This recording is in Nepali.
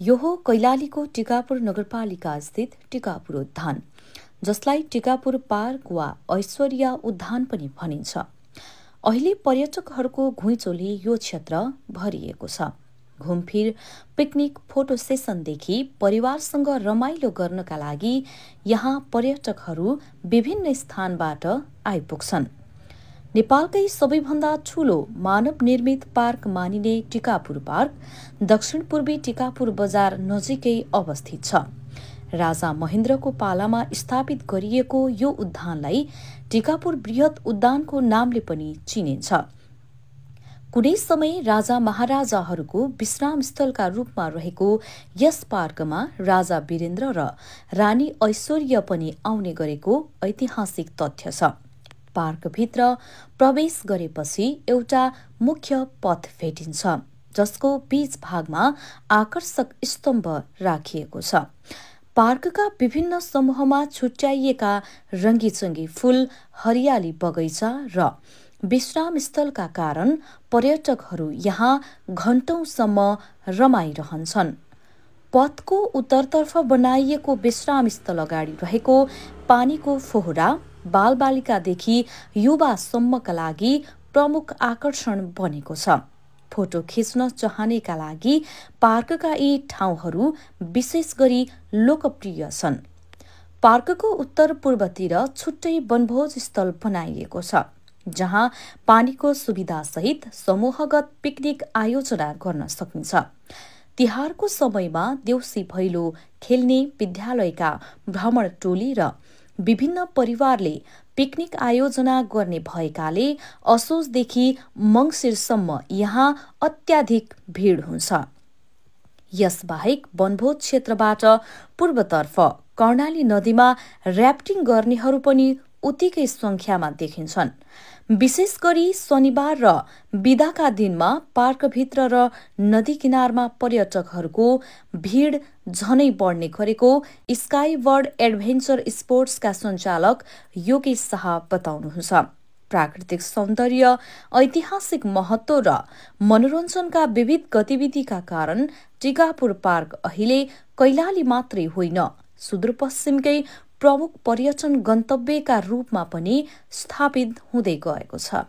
यो हो कैलालीको टिकापुर नगरपालिका स्थित टिकापुर उद्यान, जसलाई टिकापुर पार्क वा ऐश्वर्या उद्यान पनि भनिन्छ। अहिले पर्यटकहरूको घुइँचोले यो क्षेत्र भरिएको छ। घुमफिर, पिकनिक, फोटो सेसनदेखि परिवारसँग रमाइलो गर्नका लागि यहाँ पर्यटकहरू विभिन्न स्थानबाट आइपुग्छन्। नेपालकै सबैभन्दा ठूलो मानव निर्मित पार्क मानिने टिकापुर पार्क दक्षिण पूर्वी टिकापुर बजार नजिकै अवस्थित छ। राजा महेन्द्रको पालामा स्थापित गरिएको यो उद्यानलाई टिकापुर बृहत उद्यानको नामले पनि चिनिन्छ। कुनै समय राजा महाराजाहरूको विश्राम स्थलका रूपमा रहेको यस पार्कमा राजा वीरेन्द्र र रानी ऐश्वर्या पनि आउने गरेको ऐतिहासिक तथ्य छ। पार्कभित्र प्रवेश गरेपछि एउटा मुख्य पथ भेटिन्छ, जसको बीच भागमा आकर्षक स्तम्भ राखिएको छ। पार्कका विभिन्न समूहमा छुट्याइएका रङ्गीचङ्गी फूल, हरियाली बगैँचा र विश्राम स्थलका कारण पर्यटकहरू यहाँ घण्टौँसम्म रमाइरहन्छन्। पथको उत्तरतर्फ बनाइएको विश्राम स्थल अगाडि रहेको पानीको फोहरा बालबालिकादेखि युवासम्मका लागि प्रमुख आकर्षण बनेको छ। फोटो खिच्न चाहनेका लागि पार्कका यी ठाउँहरू विशेष गरी लोकप्रिय छन्। पार्कको उत्तर पूर्वतिर छुट्टै वनभोज स्थल बनाइएको छ, जहाँ पानीको सुविधासहित समूहगत पिकनिक आयोजना गर्न सकिन्छ। तिहारको समयमा देउसी भैलो खेल्ने विद्यालयका भ्रमण टोली र विभिन्न परिवारले पिकनिक आयोजना गर्ने भएकाले असोजदेखि मङ्सिरसम्म यहाँ अत्याधिक भिड हुन्छ। यसबाहेक वनभोज क्षेत्रबाट पूर्वतर्फ कर्णाली नदीमा र्याफ्टिङ गर्नेहरू पनि उत्तिकै संख्यामा देखिन्छन्। विशेष गरी शनिबार र बिदाका दिनमा पार्कभित्र र नदी किनारमा पर्यटकहरूको भिड झनै बढ्ने गरेको स्काई वर्ल्ड एडभेन्चर स्पोर्ट्सका सञ्चालक योगेश शाह बताउनुहुन्छ। प्राकृतिक सौन्दर्य, ऐतिहासिक महत्त्व र मनोरञ्जनका विविध गतिविधिका कारण टिकापुर पार्क अहिले कैलाली मात्रै होइन, सुदूरपश्चिमकै प्रमुख पर्यटन गन्तव्यका रूपमा पनि स्थापित हुँदै गएको छ।